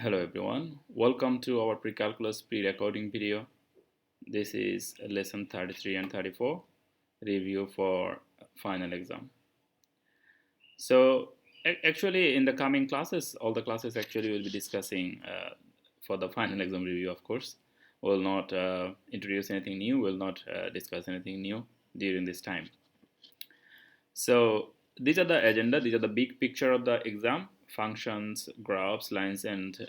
Hello everyone, welcome to our pre-calculus pre-recording video. This is lesson 33 and 34, review for final exam. So actually in the coming classes, all the classes actually will be discussing for the final exam review, of course. Will not introduce anything new, will not discuss anything new during this time. So these are the agenda, these are the big picture of the exam: functions, graphs, lines, and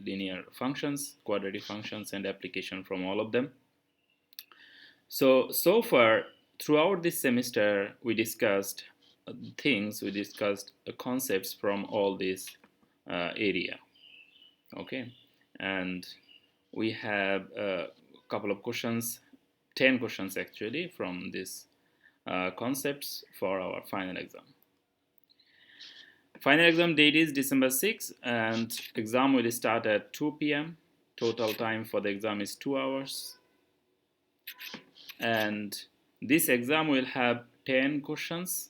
linear functions, quadratic functions, and application from all of them. So far, throughout this semester, we discussed we discussed concepts from all this area. Okay, and we have a couple of questions, 10 questions actually, from these concepts for our final exam. Final exam date is December 6 and exam will start at 2 p.m. Total time for the exam is 2 hours. And this exam will have 10 questions.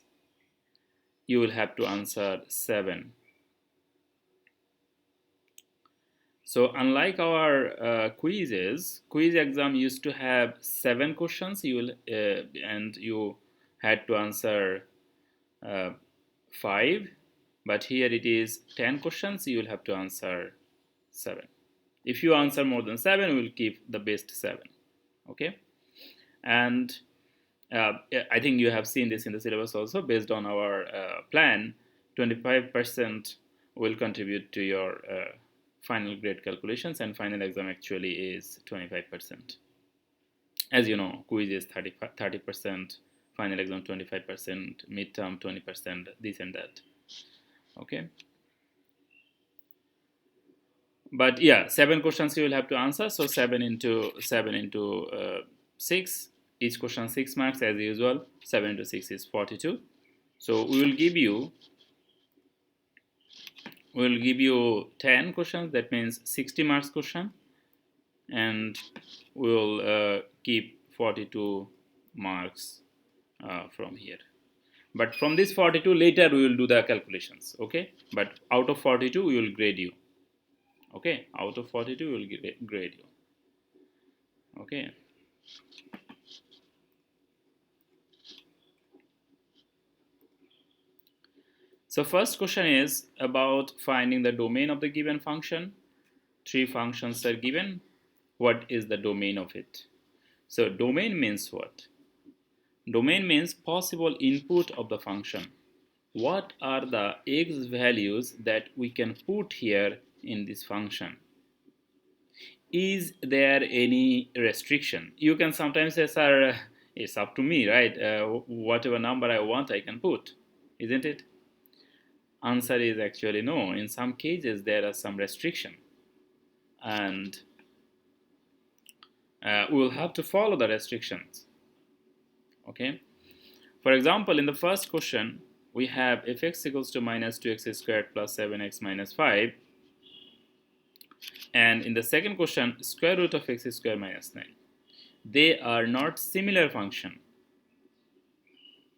You will have to answer 7. So unlike our quiz exam used to have 7 questions. And you had to answer 5. But here it is 10 questions, you will have to answer 7. If you answer more than 7, we will keep the best 7. Okay? And I think you have seen this in the syllabus also. Based on our plan, 25% will contribute to your final grade calculations, and final exam actually is 25%. As you know, quiz is 30%, final exam 25%, midterm 20%, this and that. Okay, but yeah, 7 questions you will have to answer. So 7 into 6, each question 6 marks as usual. 7 into 6 is 42. So we will give you 10 questions, that means 60 marks question, and we will keep 42 marks from here. But from this 42, later we will do the calculations. Okay, but out of 42 we will grade you. Okay, out of 42 we will grade you. Okay, so first question is about finding the domain of the given function. 3 functions are given. What is the domain of it? So domain means what? Domain means possible input of the function. What are the x values that we can put here in this function? Is there any restriction? You can sometimes say, sir, it's up to me, right? Whatever number I want, I can put, isn't it? Answer is actually no. In some cases, there are some restriction, and we will have to follow the restrictions. Okay. For example, in the first question, we have fx equals to minus 2x squared plus 7x minus 5. And in the second question, square root of x squared minus 9. They are not similar function.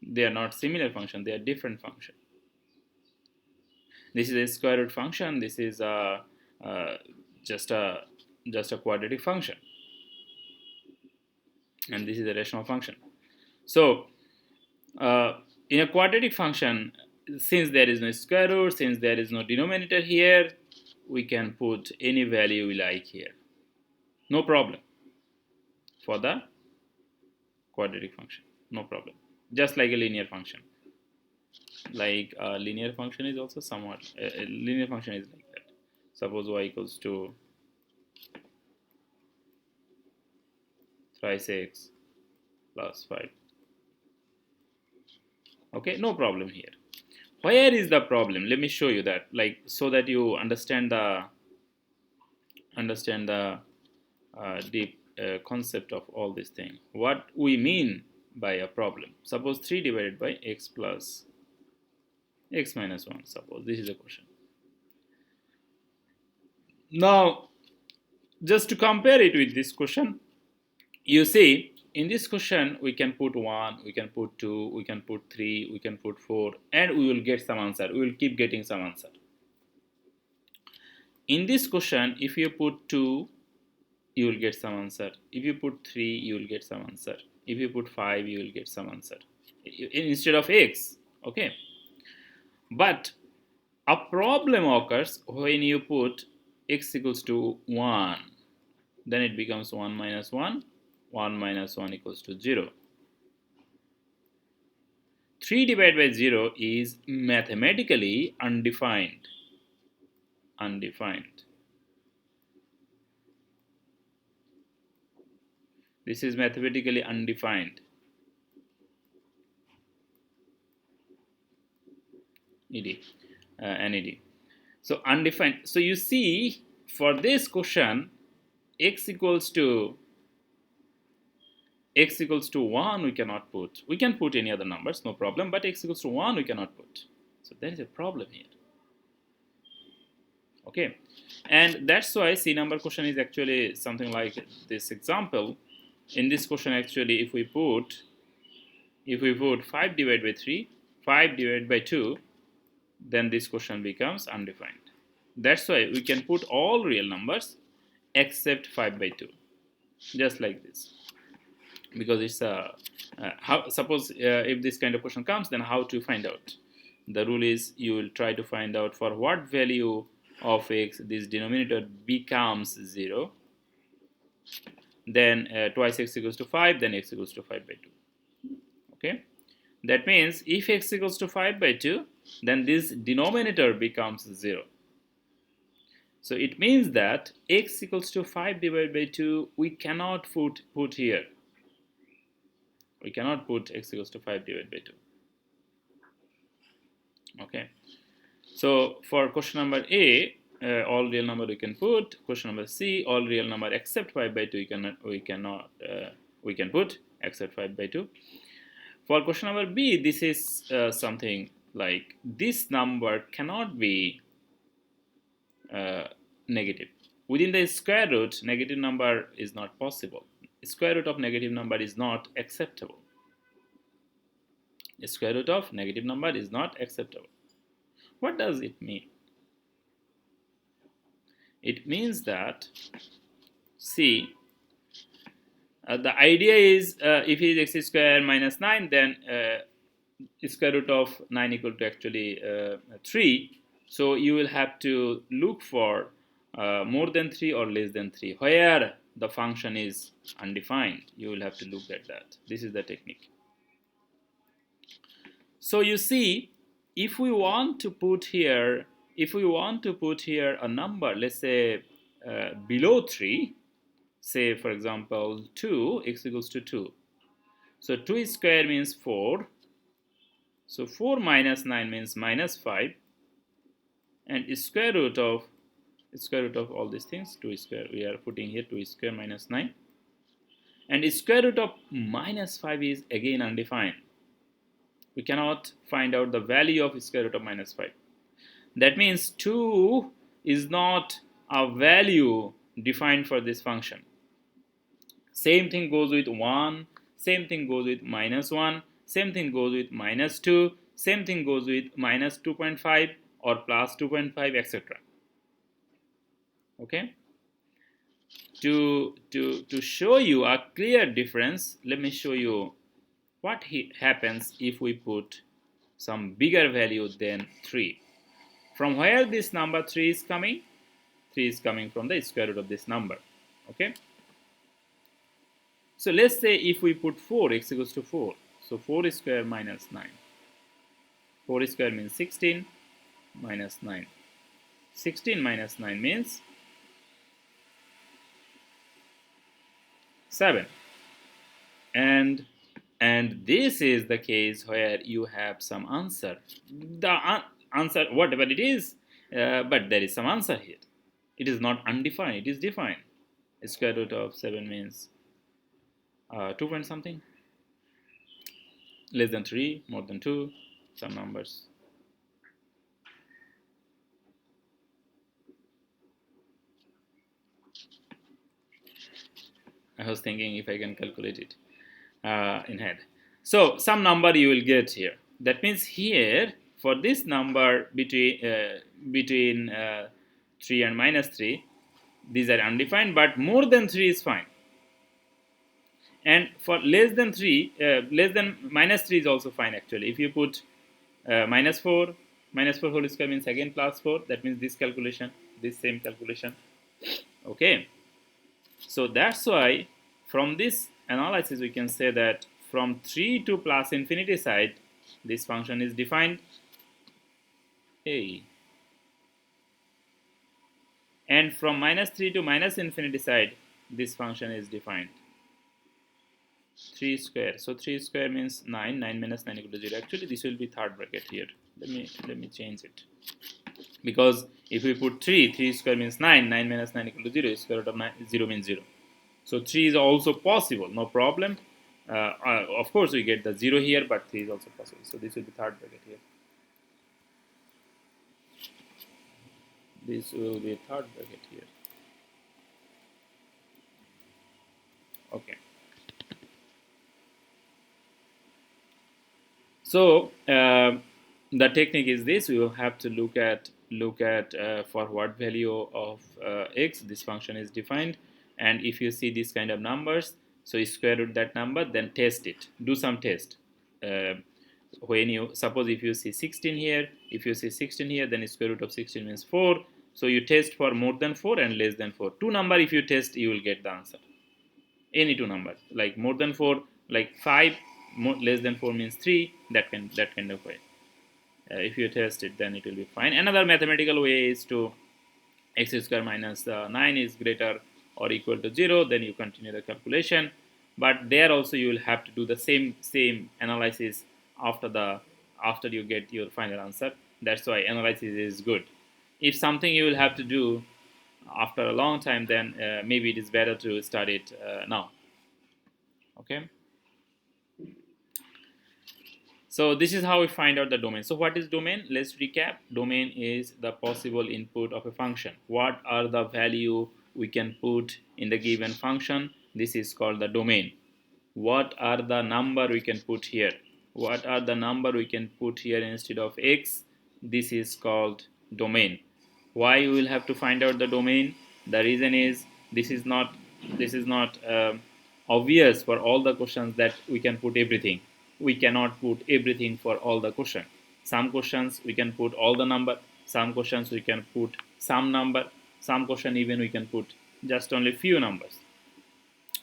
They are not similar function. They are different function. This is a square root function. This is just a quadratic function. And this is a rational function. So in a quadratic function, since there is no square root, since there is no denominator here, we can put any value we like here. No problem. For the quadratic function, no problem. Just like a linear function. Like a linear function is also somewhat, a linear function is like that. Suppose y equals to thrice x plus 5. Okay, no problem here. Where is the problem? Let me show you that, like, so that you understand the deep concept of all this thing. What we mean by a problem. Suppose 3 divided by x plus x minus 1. Suppose this is a question. Now, just to compare it with this question, you see, in this question, we can put 1, we can put 2, we can put 3, we can put 4, and we will get some answer. We will keep getting some answer. In this question, if you put 2, you will get some answer. If you put 3, you will get some answer. If you put 5, you will get some answer instead of x. Okay, but a problem occurs when you put x equals to 1. Then it becomes 1 minus 1. 1 minus 1 equals to 0. 3 divided by 0 is mathematically undefined. Undefined. This is mathematically undefined. NED. So undefined. So you see, for this question, x equals to 1 we cannot put. We can put any other numbers, no problem, but x equals to 1 we cannot put. So there is a problem here. Okay, and that's why C number question is actually something like this example. In this question, actually, if we put 5 divided by 3, 5 divided by 2, then this question becomes undefined. That's why we can put all real numbers except 5 by 2, just like this. Because it's suppose if this kind of question comes, then how to find out? The rule is you will try to find out for what value of x this denominator becomes 0. Then twice x equals to 5, then x equals to 5 by 2. Okay, that means if x equals to 5 by 2, then this denominator becomes 0. So it means that x equals to 5 divided by 2 we cannot put here. We cannot put x equals to 5 divided by 2. Okay, so for question number A, all real number we can put. Question number C, all real number except 5 by 2 we can put except 5 by 2. For question number B, this is something like this number cannot be negative. Within the square root, negative number is not possible. Square root of negative number is not acceptable. The square root of negative number is not acceptable. What does it mean? It means that, see, the idea is if it is x square minus 9, then square root of 9 equal to actually 3. So you will have to look for more than 3 or less than 3. Where the function is undefined, you will have to look at that. This is the technique. So you see, if we want to put here a number, let's say below 3, say for example 2, x equals to 2. So 2 square means 4. So 4 minus 9 means minus 5. And square root of all these things, 2 square, we are putting here 2 square minus 9. And square root of minus 5 is again undefined. We cannot find out the value of square root of minus 5. That means 2 is not a value defined for this function. Same thing goes with 1, same thing goes with minus 1, same thing goes with minus 2, same thing goes with minus 2.5 or plus 2.5, etc. Okay? To show you a clear difference, let me show you what happens if we put some bigger value than 3. From where this number 3 is coming? 3 is coming from the square root of this number. Okay? So let's say if we put 4, x equals to 4. So 4 square minus 9. 4 square means 16 minus 9. 16 minus 9 means 7. And this is the case where you have some answer. The answer, whatever it is, but there is some answer here. It is not undefined, it is defined. Square root of 7 means 2 point something. Less than 3, more than 2, some numbers. I was thinking if I can calculate it in head. So some number you will get here. That means here for this number between 3 and minus 3, these are undefined, but more than 3 is fine. And for less than 3, less than minus 3 is also fine actually. If you put minus 4, minus 4 whole square means again plus 4, that means this calculation, this same calculation. Okay, so that's why from this analysis we can say that from 3 to plus infinity side, this function is defined A. And from minus 3 to minus infinity side, this function is defined 3 square. So 3 square means 9. 9 minus 9 equal to 0. Actually, this will be third bracket here. Let me change it. Because if we put 3, 3 square means 9. 9 minus 9 equal to 0. Square root of 9, 0 means 0. So 3 is also possible. No problem. Of course, we get the 0 here, but 3 is also possible. So this will be third bracket here. This will be third bracket here. Okay. So the technique is this: we will have to look at for what value of x this function is defined, and if you see this kind of numbers, so you square root that number, then test it. Do some test. When you suppose if you see 16 here, if you see 16 here, then square root of 16 means 4. So you test for more than 4 and less than 4. Two number if you test, you will get the answer. Any two numbers, like more than 4, like 5, less than 4 means 3, that kind of way. If you test it, then it will be fine. Another mathematical way is to x square minus 9 is greater or equal to 0, then you continue the calculation. But there also you will have to do the same analysis after you get your final answer. That's why analysis is good. If something you will have to do after a long time, then maybe it is better to start it now. Okay. So this is how we find out the domain. So what is domain? Let's recap. Domain is the possible input of a function. What are the value we can put in the given function? This is called the domain. What are the number we can put here? What are the number we can put here instead of x? This is called domain. Why we will have to find out the domain? The reason is this is not obvious for all the questions that we can put everything. We cannot put everything for all the questions. Some questions we can put all the number. Some questions we can put some number. Some question even we can put just only few numbers.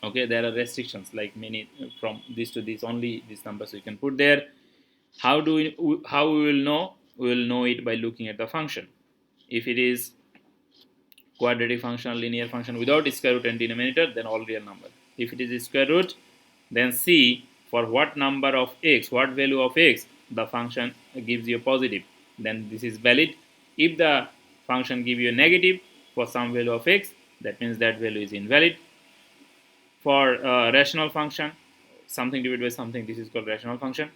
Okay, there are restrictions like many from this to this, only these numbers we can put there. How we will know? We will know it by looking at the function. If it is quadratic function or linear function without square root and denominator, then all real number. If it is square root, then see for what number of x, what value of x the function gives you a positive, then this is valid. If the function gives you a negative for some value of x, that means that value is invalid. For rational function, something divided by something, this is called rational function.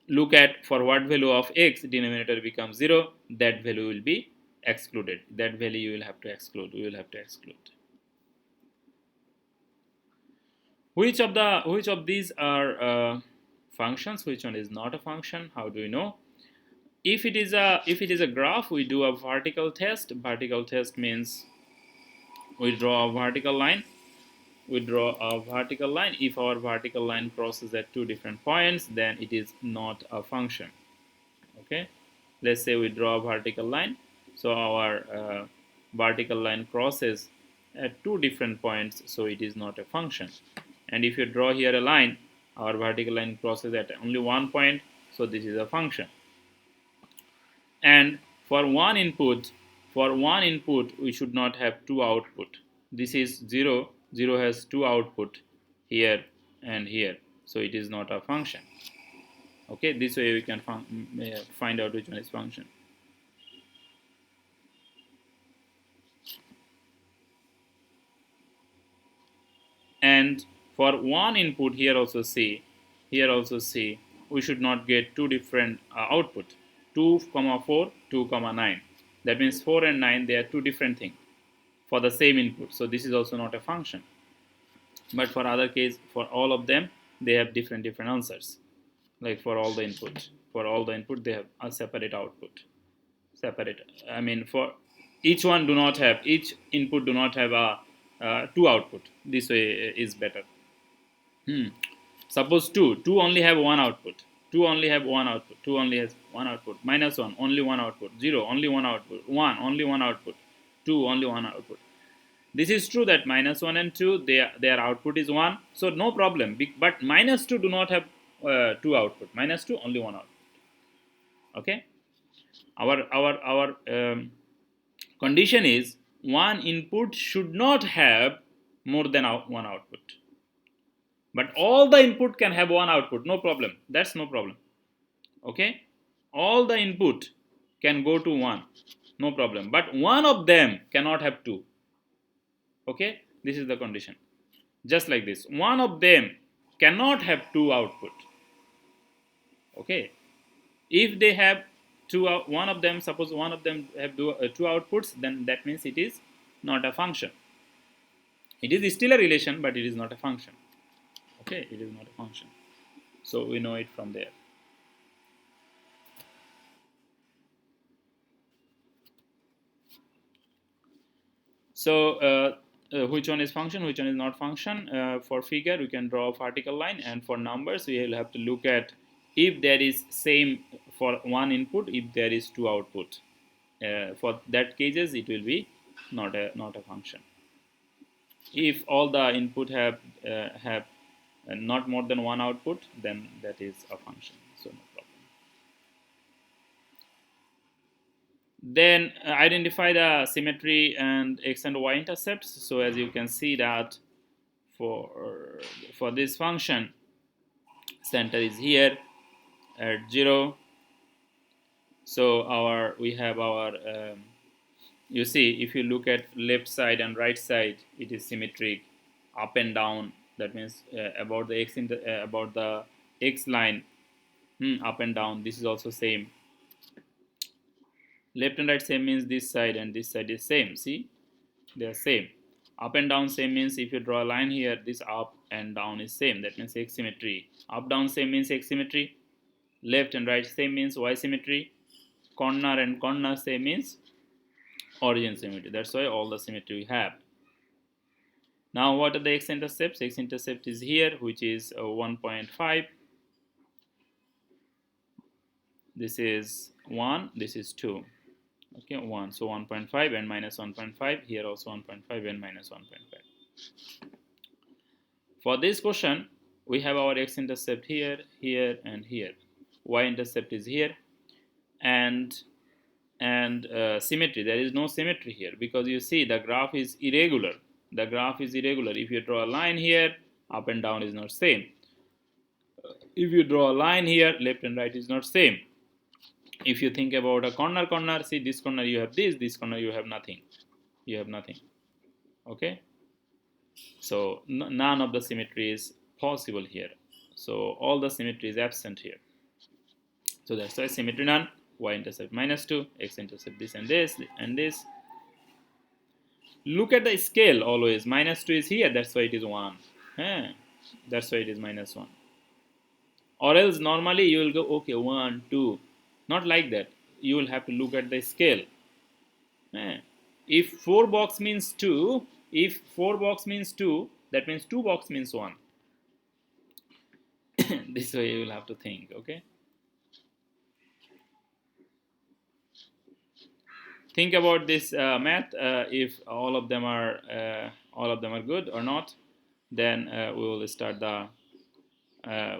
Look at for what value of x denominator becomes 0, that value will be excluded. That value you will have to exclude. We will have to exclude. Which of these are functions? Which one is not a function? How do we know? If it is a graph, we do a vertical test. Vertical test means we draw a vertical line. If our vertical line crosses at two different points, then it is not a function. Okay, let's say we draw a vertical line. So our vertical line crosses at two different points, so it is not a function. And if you draw here a line, our vertical line crosses at only one point, so this is a function. And for one input we should not have two output. This is 0. 0 has two output here and here, so it is not a function. Okay, this way we can find out which one is function. And for one input, here also see, we should not get two different output. 2, 4, 2, 9. That means 4 and 9, they are two different things for the same input. So this is also not a function. But for other case, for all of them, they have different answers. Like for all the input, they have a separate output. separate. I mean, for each input do not have a two output. This way is better. Suppose two only have one output. Two only have one output. Two only has one output. Minus one, only one output. Zero, only one output. One, only one output. Two, only one output. This is true that minus one and two, their output is one. So no problem. But minus two do not have two output. Minus two, only one output. Okay. Our condition is one input should not have more than one output. But all the input can have one output, no problem. That's no problem. Okay? All the input can go to one, no problem. But one of them cannot have two. Okay? This is the condition. Just like this. One of them cannot have two output. Okay? If they have one of them, suppose one of them have two outputs, then that means it is not a function. It is still a relation, but it is not a function. Okay, it is not a function. So we know it from there. So which one is function, which one is not function? For figure, we can draw a vertical line, and for numbers, we will have to look at if there is same for one input, if there is two output. For that cases, it will be not a function. If all the input have not more than one output, then that is a function. So no problem. Then identify the symmetry and x and y intercepts. So as you can see that for this function, center is here at 0. So we have our you see, if you look at left side and right side, it is symmetric, up and down. That means about the x line, up and down. This is also same. Left and right same means this side and this side is same. See, they are same. Up and down same means if you draw a line here, this up and down is same. That means x symmetry. Up down same means x symmetry. Left and right same means y symmetry. Corner and corner same means origin symmetry. That's why all the symmetry we have. Now what are the x-intercepts? X-intercept is here, which is 1.5. This is 1, this is 2. Okay, 1. So 1.5 and minus 1.5. Here also 1.5 and minus 1.5. For this question, we have our x-intercept here, here, and here. Y-intercept is here. And symmetry, there is no symmetry here, because you see the graph is irregular. The graph is irregular. If you draw a line here, up and down is not same. If you draw a line here, left and right is not same. If you think about a corner, see, this corner you have this corner you have nothing. You have nothing. Okay? So none of the symmetry is possible here. So all the symmetry is absent here. So that's why symmetry none. Y-intercept -2, x-intercept this and this and this. Look at the scale always. -2 is here, that's why it is 1. That's why it is -1. Or else normally you will go, okay, 1, 2. Not like that. You will have to look at the scale. If 4 box means 2, that means 2 box means 1. This way you will have to think, okay? Think about this math. If all of them are good or not, then we will start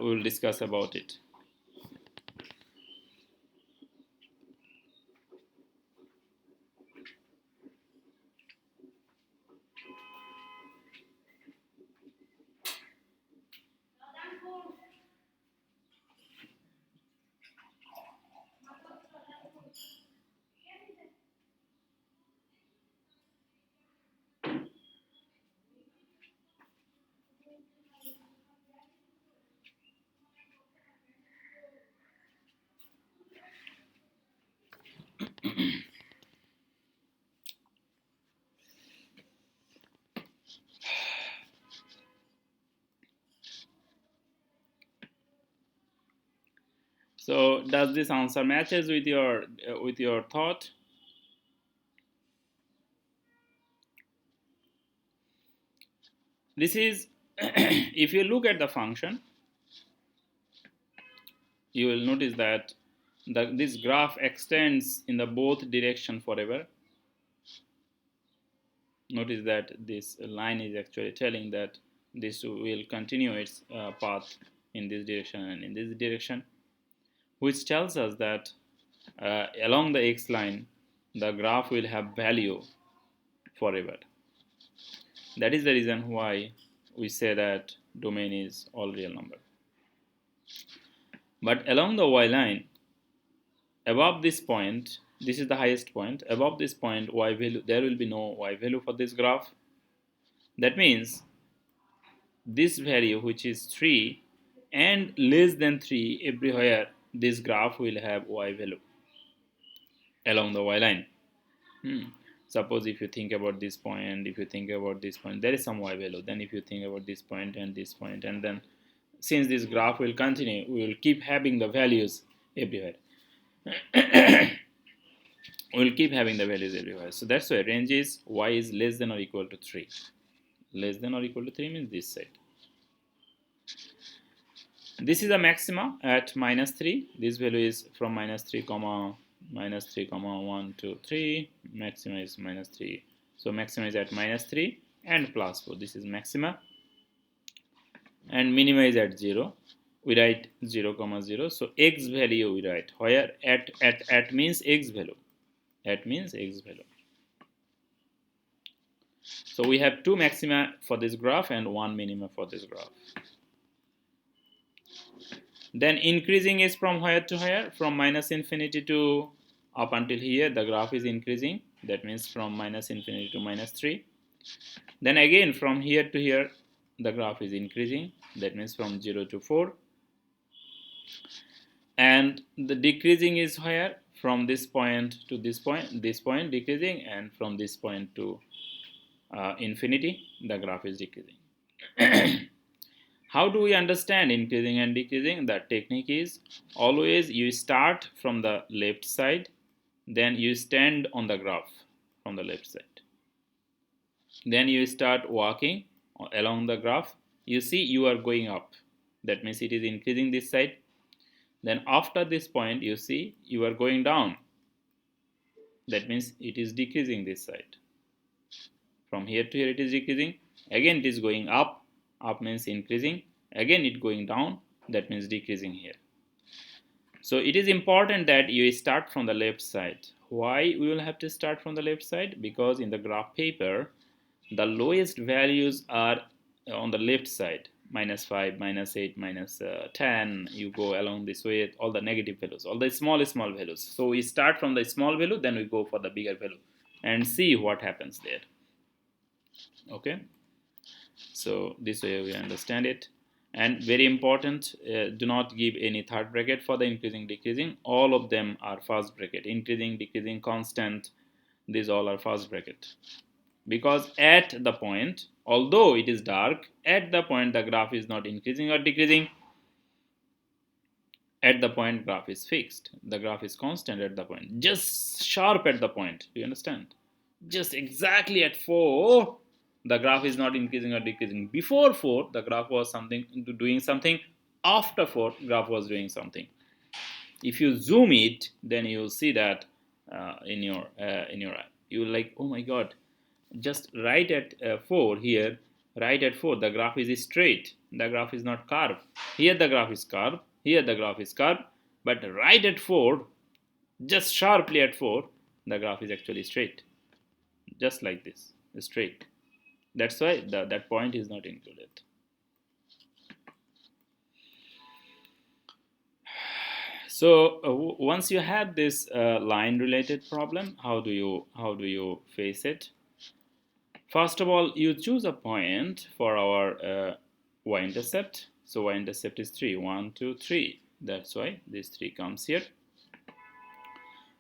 we will discuss about it. So does this answer matches with your thought? This is if you look at the function, you will notice that this graph extends in the both direction forever. Notice that this line is actually telling that this will continue its path in this direction and in this direction, which tells us that along the x line the graph will have value forever. That is the reason why we say that domain is all real number. But along the y line, above this point, this is the highest point, above this point y value, there will be no y value for this graph. That means this value, which is 3 and less than 3, everywhere this graph will have y value along the y line. Suppose if you think about this point, if you think about this point, there is some y value. Then if you think about this point, and then since this graph will continue, we will keep having the values everywhere. We will keep having the values everywhere. So that's why range is y is less than or equal to 3. Less than or equal to 3 means this side. This is a maxima at minus 3. This value is from minus 3 comma 1 to 3. Maxima is minus 3. So maxima is at minus 3 and plus 4. This is maxima. And minima is at 0. We write 0 comma 0. So x value we write. Where at means x value. At means x value. So we have 2 maxima for this graph and 1 minima for this graph. Then increasing is from where to where? From minus infinity to up until here the graph is increasing. That means from minus infinity to minus 3. Then again from here to here the graph is increasing. That means from 0 to 4. And the decreasing is where? From this point to this point decreasing, and from this point to infinity the graph is decreasing. How do we understand increasing and decreasing? The technique is always you start from the left side, then you stand on the graph from the left side. Then you start walking along the graph. You see you are going up. That means it is increasing this side. Then after this point you see you are going down. That means it is decreasing this side. From here to here it is decreasing. Again it is going up. Up means increasing. Again it going down. That means decreasing here. So it is important that you start from the left side. Why we will have to start from the left side? Because in the graph paper the lowest values are on the left side. Minus 5, minus 8, minus 10. You go along this way, all the negative values, all the small values. So we start from the small value, then we go for the bigger value and see what happens there. Okay, so this way we understand it. And very important, do not give any third bracket for the increasing decreasing. All of them are first bracket. Increasing, decreasing, constant, these all are first bracket. Because at the point, although it is dark, at the point the graph is not increasing or decreasing. At the point graph is fixed. The graph is constant at the point. Just sharp at the point. Do you understand? Just exactly at 4, the graph is not increasing or decreasing. Before 4, the graph was doing something. After 4, graph was doing something. If you zoom it, then you will see that in your eye. You will like, oh my god, just right at 4 here, right at 4, the graph is straight. The graph is not curved. Here the graph is curved. Here the graph is curved. But right at 4, just sharply at 4, the graph is actually straight. Just like this, straight. That's why that point is not included. So once you have this line related problem, how do you face it? First of all, you choose a point for our y-intercept. So y-intercept is 3, 1, 2, 3. That's why this 3 comes here.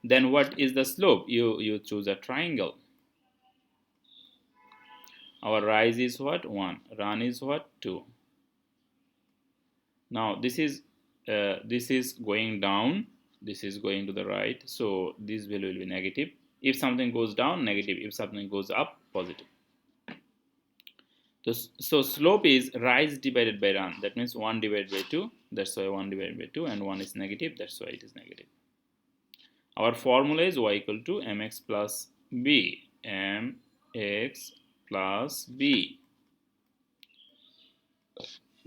Then what is the slope? You choose a triangle. Our rise is what? 1. Run is what? 2. Now this is this is going down, this is going to the right, so this value will be negative. If something goes down, negative. If something goes up, positive. So slope is rise divided by run. That means 1 divided by 2. That's why 1 divided by 2, and 1 is negative. That's why it is negative. Our formula is y equal to mx plus b. mx plus b.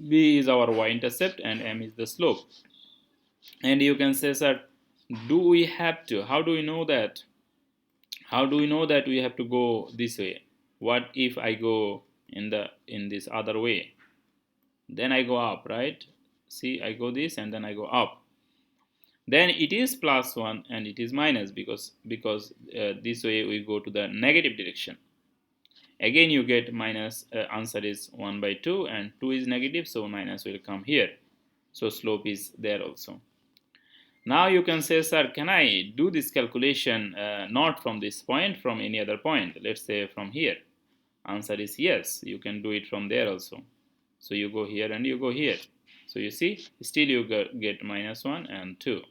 B is our y-intercept and m is the slope. And you can say, sir, do we have to? How do we know that? How do we know that we have to go this way? What if I go in this other way? Then I go up, right? See, I go this and then I go up. Then it is plus 1 and it is minus because this way we go to the negative direction. Again you get minus, answer is 1 by 2 and 2 is negative, so minus will come here. So slope is there also. Now you can say, sir, can I do this calculation not from this point, from any other point? Let's say from here. Answer is yes, you can do it from there also. So you go here and you go here. So you see, still you get minus 1 and 2.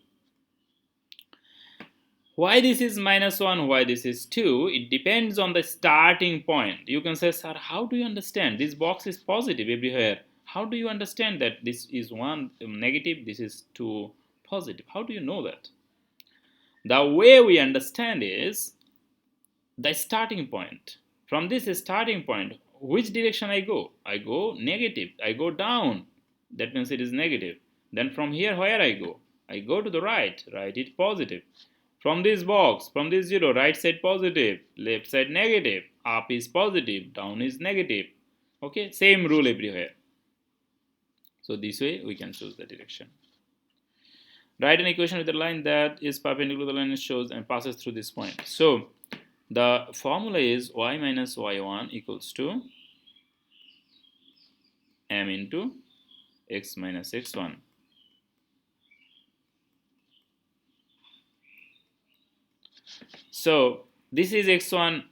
Why this is minus 1, why this is 2? It depends on the starting point. You can say, sir, how do you understand? This box is positive everywhere. How do you understand that this is 1 negative, this is 2 positive? How do you know that? The way we understand is the starting point. From this starting point, which direction I go? I go negative. I go down. That means it is negative. Then from here, where I go? I go to the right. Right is positive. From this box, from this 0, right side positive, left side negative, up is positive, down is negative. Okay, same rule everywhere. So this way we can choose the direction. Write an equation with a line that is perpendicular to the line and shows and passes through this point. So the formula is y minus y1 equals to m into x minus x1. So this is x1,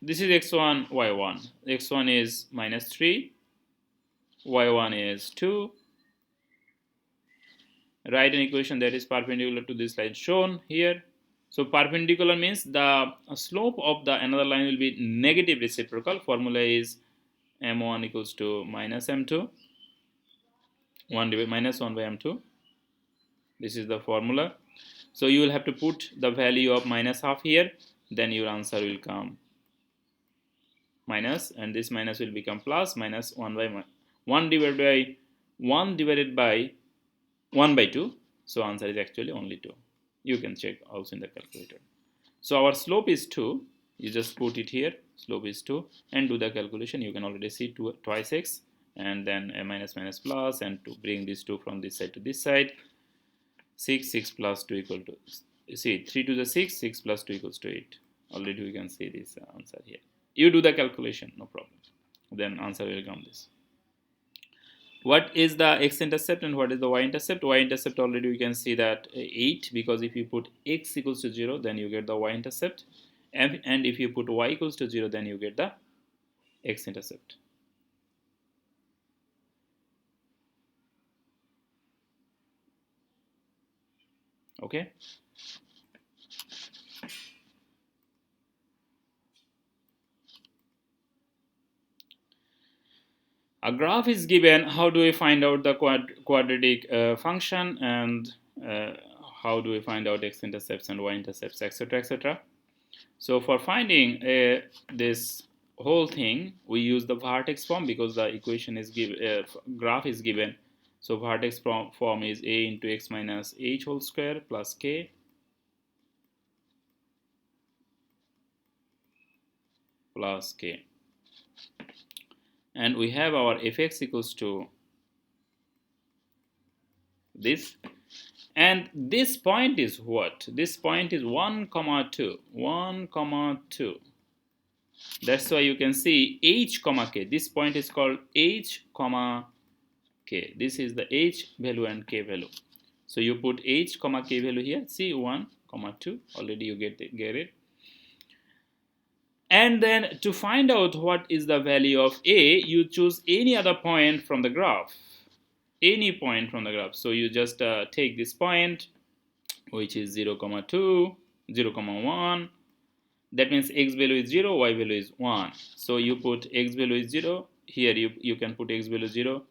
this is x1, y1. x1 is minus 3, y1 is 2. Write an equation that is perpendicular to this line shown here. So perpendicular means the slope of the another line will be negative reciprocal. Formula is m1 equals to minus m2, 1 divided minus 1 by m2. This is the formula. So you will have to put the value of minus half here, then your answer will come minus, and this minus will become plus, minus 1 by 1 divided by 1 by 2. So answer is actually only 2. You can check also in the calculator. So our slope is 2. You just put it here. Slope is 2 and do the calculation. You can already see 2 twice x and then a minus minus plus, and to bring this 2 from this side to this side. 6 plus 2 equal to, see, 3 to the 6, 6 plus 2 equals to 8. Already we can see this answer here. You do the calculation, no problem. Then answer will come this. What is the x-intercept and what is the y-intercept? Y-intercept already we can see that 8, because if you put x equals to 0, then you get the y-intercept. And if you put y equals to 0, then you get the x-intercept. Okay. A graph is given. How do we find out the quadratic function, and how do we find out x-intercepts and y-intercepts, etc., etc.? So for finding this whole thing, we use the vertex form because the equation is given, graph is given. So vertex form is a into x minus h whole square plus k plus k. And we have our fx equals to this. And this point is what? This point is 1, 2. 1, 2. That's why you can see h, k. This point is called h, k. This is the h value and k value. So you put h, k value here. See 1, 2. Already you get it. And then to find out what is the value of a, you choose any other point from the graph. any point from the graph. So you just take this point, which is 0, 2, 0, 1. That means x value is 0, y value is 1. So you put x value is 0. Here you can put x value 0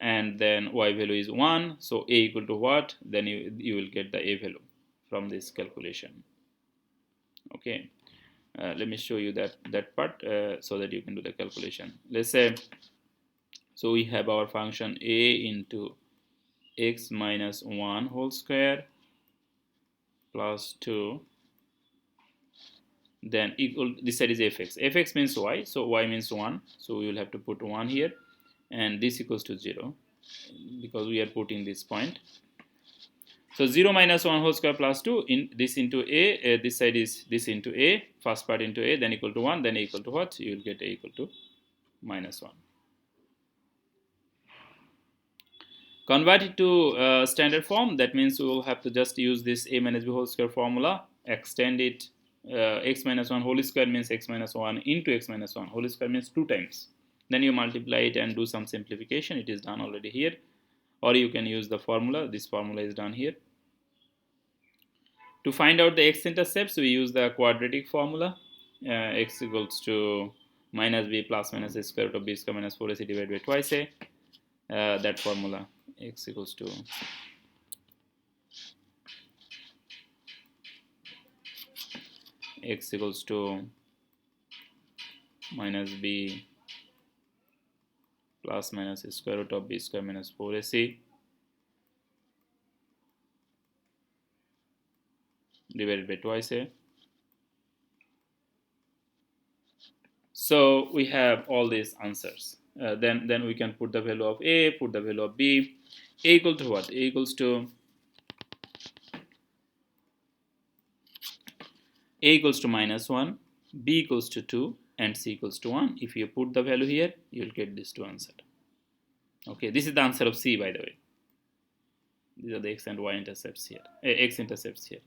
and then y value is 1. So a equal to what? Then you will get the a value from this calculation. Okay. Let me show you that part so that you can do the calculation. Let's say, so we have our function a into x minus 1 whole square plus 2, then equal, this side is fx. Fx means y, so y means 1, so we will have to put 1 here, and this equals to 0 because we are putting this point. So 0 minus 1 whole square plus 2, in this into a, this side is this into a, first part into a, then equal to 1, then equal to what? You will get a equal to minus 1. Convert it to standard form. That means we will have to just use this a minus b whole square formula, extend it. X minus 1 whole square means x minus 1 into x minus 1 whole square means 2 times. Then you multiply it and do some simplification. It is done already here. Or you can use the formula. This formula is done here. To find out the x-intercepts, we use the quadratic formula. X equals to minus b plus minus a square root of b square minus 4ac divided by twice a. That formula, x equals to minus b plus minus a square root of b square minus 4ac divided by twice a. So we have all these answers. Then we can put the value of a, put the value of b. A equal to what? A equals to minus 1, b equals to 2, and c equals to 1. If you put the value here, you will get these two answers. Okay, this is the answer of c, by the way. These are the x and y intercepts here. X-intercepts here.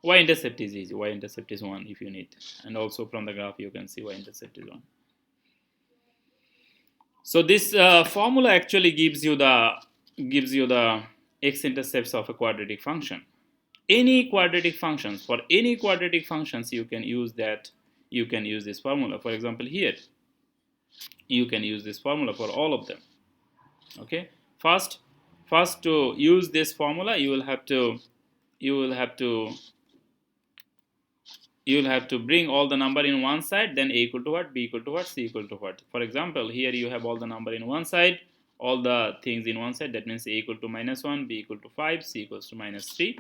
Y-intercept is easy. Y-intercept is 1 if you need. And also from the graph you can see y-intercept is 1. So this formula actually gives you the x-intercepts of a quadratic function. Any quadratic functions, for any quadratic functions you can use that. You can use this formula. For example, here you can use this formula for all of them. Okay. First to use this formula, you will have to bring all the number in one side, then a equal to what, b equal to what, c equal to what. For example, here you have all the number in one side, all the things in one side. That means a equal to minus 1, b equal to 5, c equals to minus 3.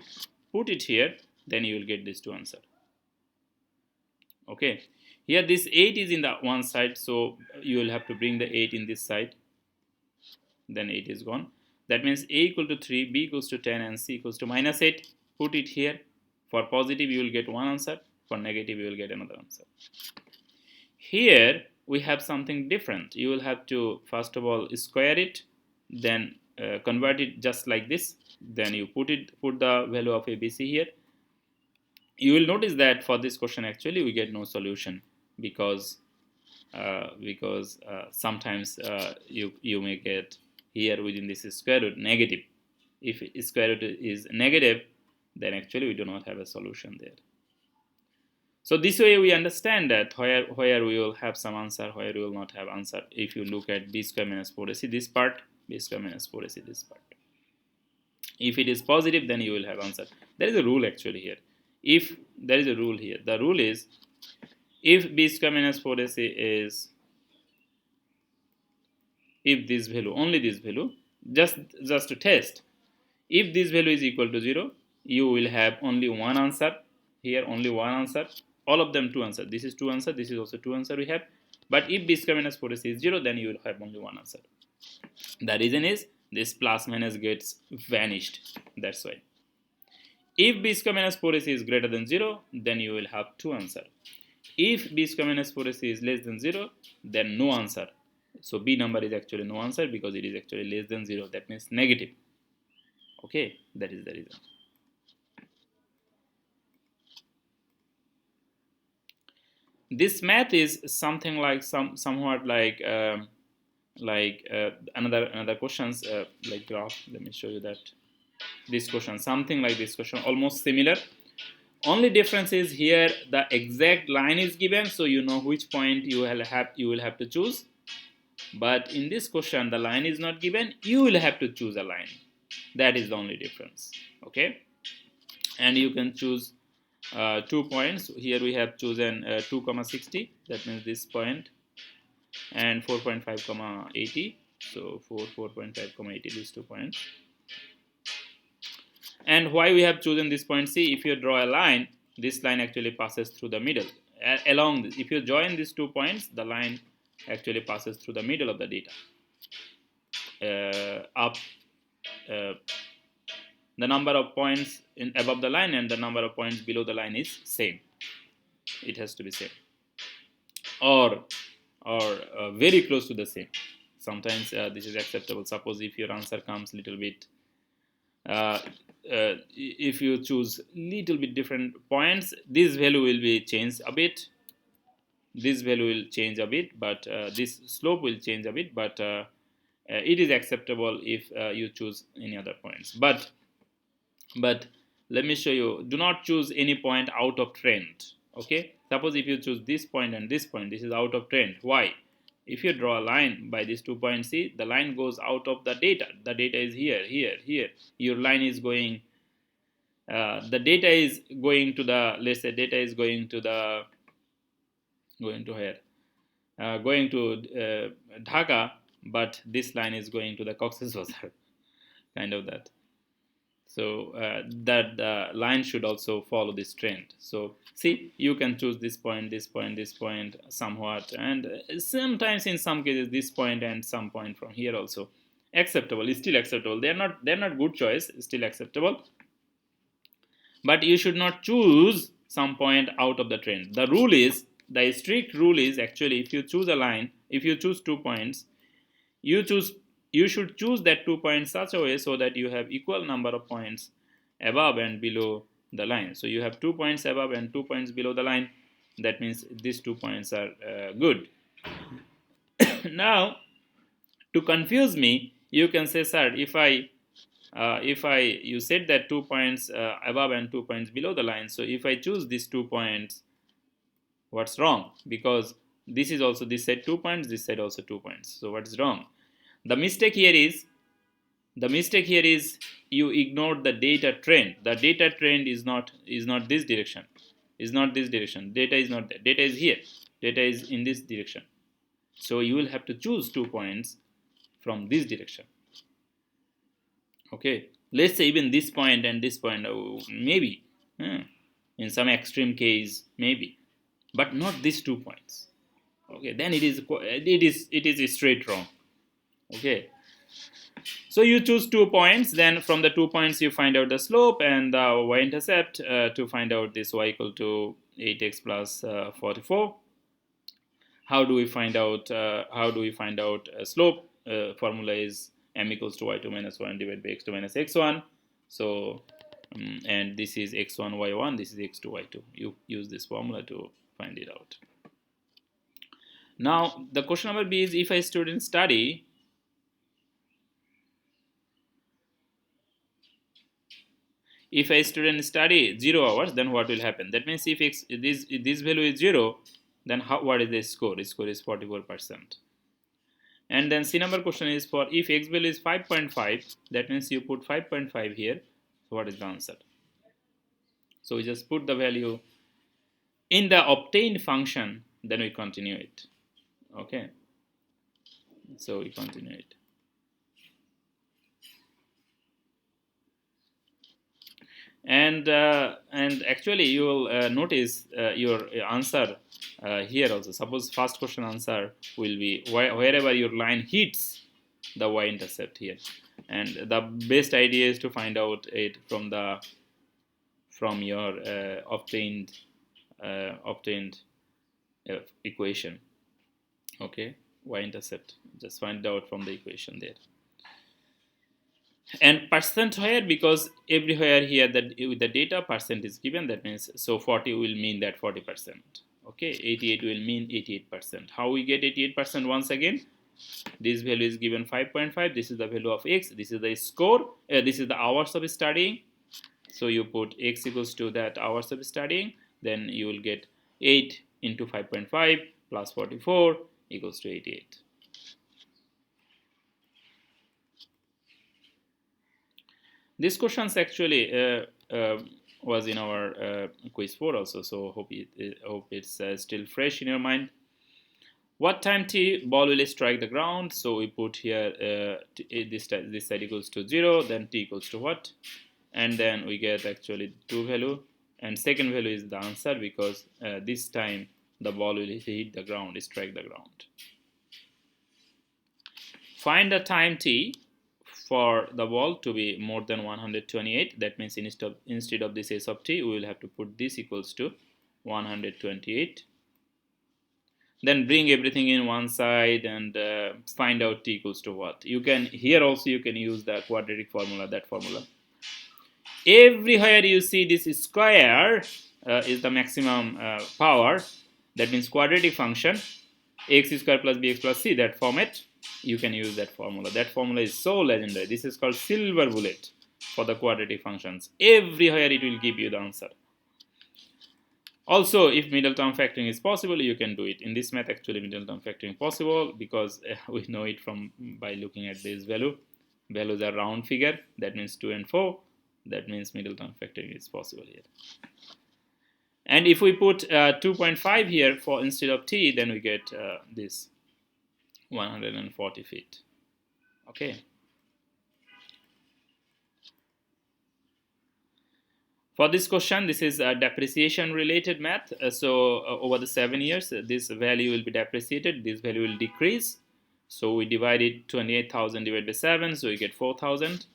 Put it here, then you will get these two answers. Okay. Here this 8 is in the one side, so you will have to bring the 8 in this side. Then 8 is gone. That means a equal to 3, b equals to 10, and c equals to minus 8. Put it here. For positive, you will get one answer. For negative, you will get another answer. Here, we have something different. You will have to, first of all, square it, then convert it just like this. Then you put the value of a, b, c here. You will notice that for this question, actually, we get no solution because sometimes you may get here within this square root negative. If square root is negative, then actually we do not have a solution there. So this way we understand that where we will have some answer, where we will not have answer. If you look at b square minus 4ac this part, b square minus 4ac this part. If it is positive, then you will have answer. There is a rule actually here. If there is a rule here, the rule is if b square minus 4ac is, if this value, only this value, just to test, if this value is equal to 0, you will have only one answer. Here only one answer. All of them two answers. This is two answer. This is also two answer we have. But if b square minus 4ac is 0, then you will have only one answer. The reason is this plus minus gets vanished. That's why. If b square minus 4ac is greater than 0, then you will have two answer. If b square minus 4ac is less than 0, then no answer. So b number is actually no answer because it is actually less than 0. That means negative. Okay, that is the reason. This math is something like somewhat like like another questions like graph. Let me show you that this question, something like this question, almost similar. Only difference is here the exact line is given, so you know which point you will have to choose. But in this question, the line is not given. You will have to choose a line. That is the only difference. Okay, and you can choose 2 points. Here we have chosen 2,60. That means this point, and 4.5, 80. So 4.5, 80. These 2 points. And why we have chosen this point? See, if you draw a line, this line actually passes through the middle. Along this, if you join these 2 points, the line actually passes through the middle of the data. Up the number of points above the line and the number of points below the line is same. It has to be same, or very close to the same. Sometimes this is acceptable. Suppose if your answer comes little bit, if you choose little bit different points, this value will be changed a bit. This value will change a bit, but this slope will change a bit. But it is acceptable if you choose any other points. But let me show you. Do not choose any point out of trend. Okay. Suppose if you choose this point and this point, this is out of trend. Why? If you draw a line by these 2 points, see, the line goes out of the data. The data is here, here, here. Your line is going, the data is going to the, let's say data is going to the, going to here, going to Dhaka, but this line is going to the Cox's Bazar, kind of that. So that the line should also follow this trend. So see, you can choose this point, this point, this point, somewhat, and sometimes in some cases this point and some point from here also acceptable. Is still acceptable. They're not good choice. Still acceptable. But you should not choose some point out of the trend. The rule is, the strict rule is actually, if you choose a line, if you choose 2 points, you should choose that 2 points such a way so that you have equal number of points above and below the line. So you have 2 points above and 2 points below the line. That means these 2 points are good. Now, to confuse me, you can say, sir, if you said that 2 points above and 2 points below the line, so if I choose these 2 points, what's wrong? Because this is also, this side 2 points, this side also 2 points. So what's wrong? The mistake here is you ignored the data trend. The data trend is not this direction. Is not this direction. Data is not there. Data is here. Data is in this direction. So you will have to choose 2 points from this direction. Okay. Let's say even this point and this point, maybe in some extreme case, maybe, but not these 2 points. Okay. Then it is straight wrong. Okay, so you choose 2 points, then from the 2 points you find out the slope and the y-intercept to find out this y equal to 8x plus 44. How do we find out slope? Formula is m equals to y2 minus 1 divided by x2 minus x1. So and this is x1 y1, this is x2 y2. You use this formula to find it out. Now the question number B is, if a student study if a student study 0 hours, then what will happen? That means if this value is 0, then what is the score? The score is 44%. And then C number question is for if x value is 5.5, that means you put 5.5 here. So what is the answer? So we just put the value in the obtained function, then we continue it. Okay. So we continue it. And actually you will notice your answer here also. Suppose first question answer will be wherever your line hits the y-intercept here, and the best idea is to find out it from your obtained equation. Okay, y-intercept, just find out from the equation there. And percent where, because everywhere here that with the data percent is given, that means so 40 will mean that 40%. Okay, 88 will mean 88%. How we get 88% once again? This value is given 5.5. This is the value of x. This is the score. This is the hours of studying. So you put x equals to that hours of studying. Then you will get 8 into 5.5 plus 44 equals to 88. This questions actually was in our quiz 4 also. So hope it's still fresh in your mind. What time t ball will strike the ground? So we put here this side equals to 0, then t equals to what? And then we get actually 2 value, and second value is the answer because this time the ball will hit the ground, strike the ground. Find the time t for the ball to be more than 128. That means instead of this s of t, we will have to put this equals to 128. Then bring everything in one side and find out t equals to what. You can here also you can use the quadratic formula, that formula. Everywhere you see this square is the maximum power. That means quadratic function x square plus bx plus c, that format, you can use that formula. That formula is so legendary. This is called silver bullet for the quadratic functions. Everywhere it will give you the answer. Also, if middle term factoring is possible, you can do it. In this math, actually, middle term factoring is possible because we know it from by looking at this value. Values are round figure. That means 2 and 4. That means middle term factoring is possible here. And if we put 2.5 here for instead of t, then we get this 140 feet. Okay. For this question, this is a depreciation related math. Over the 7 years, this value will be depreciated. This value will decrease. So we divided 28,000 divided by 7. So we get 4,000.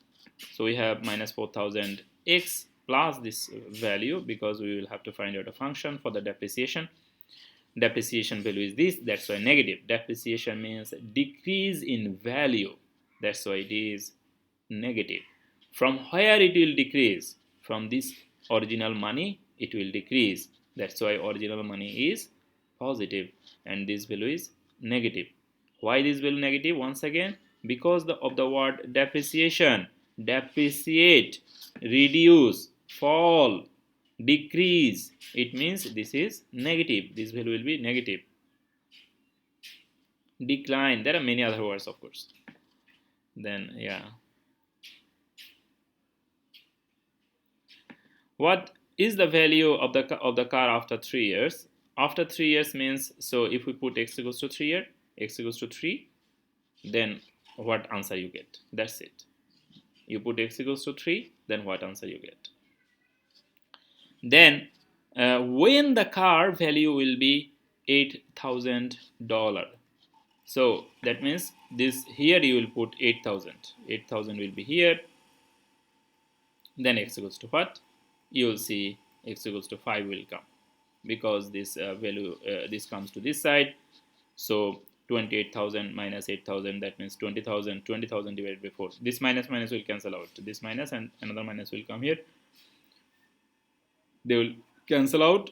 So we have minus 4,000 x plus this value because we will have to find out a function for the depreciation. Depreciation value is this. That's why negative. Depreciation means decrease in value. That's why it is negative. From where it will decrease? From this original money, it will decrease. That's why original money is positive and this value is negative. Why this value negative? Once again, because of the word depreciation. Depreciate, reduce, fall, decrease. It means this is negative. This value will be negative. Decline. There are many other words, of course. Then, yeah. What is the value of the car after 3 years? After 3 years means, so if we put x equals to 3 here, x equals to 3, then what answer you get? That's it. You put x equals to 3, then what answer you get? Then when the car value will be $8,000. So that means this here you will put 8,000. 8,000 will be here. Then x equals to what? You will see x equals to 5 will come because this value this comes to this side. So 28,000 minus 8,000, that means 20,000. 20,000 divided by 4. This minus will cancel out. This minus and another minus will come here. They will cancel out.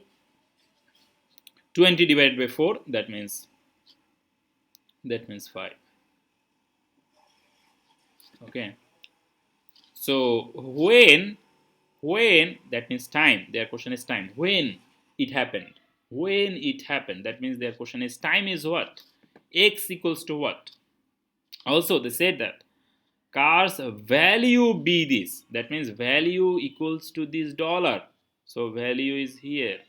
20 divided by 4, that means 5. Okay. So when that means time. Their question is time. When it happened. When it happened. That means their question is time is what? X equals to what? Also, they said that car's value be this. That means value equals to this dollar. So value is here.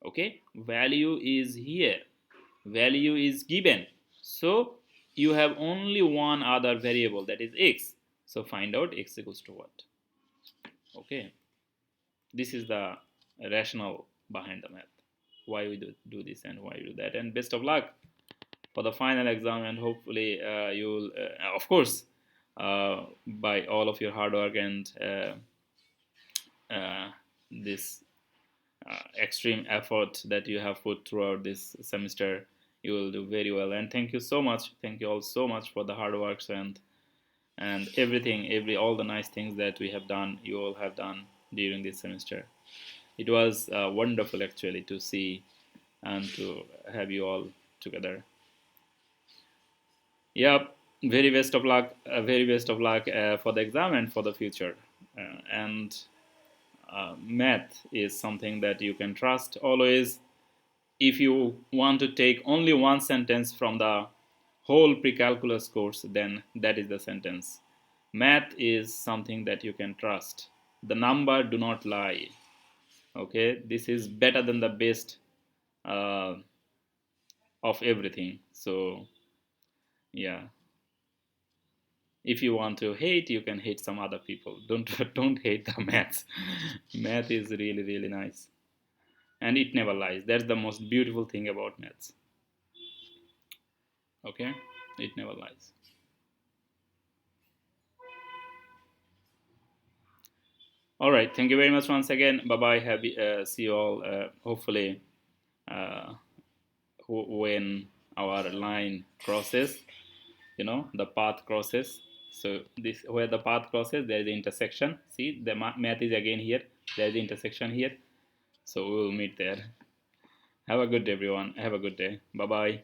Okay, value is here. Value is given. So you have only one other variable, that is x. So find out x equals to what. Okay, this is the rationale behind the math. Why we do this and why we do that. And best of luck for the final exam, and hopefully you'll of course by all of your hard work and this extreme effort that you have put throughout this semester, you will do very well. And thank you so much. Thank you all so much for the hard works and everything, all the nice things that we have done, you all have done during this semester. It was wonderful actually to see and to have you all together. Yep, very best of luck, very best of luck for the exam and for the future. And math is something that you can trust always. If you want to take only one sentence from the whole pre-calculus course, then that is the sentence. Math is something that you can trust. The number do not lie. Okay, this is better than the best uh, of everything. So yeah, if you want to hate, you can hate some other people. Don't don't hate the maths. Math is really really nice, and it never lies. That's the most beautiful thing about maths. Okay, it never lies. All right, thank you very much once again. Bye bye. Happy see you all. Hopefully, uh, when our line crosses, the path crosses. So this where the path crosses, there is the intersection. See, the math is again here. There is the intersection here. So we will meet there. Have a good day, everyone. Have a good day. Bye bye.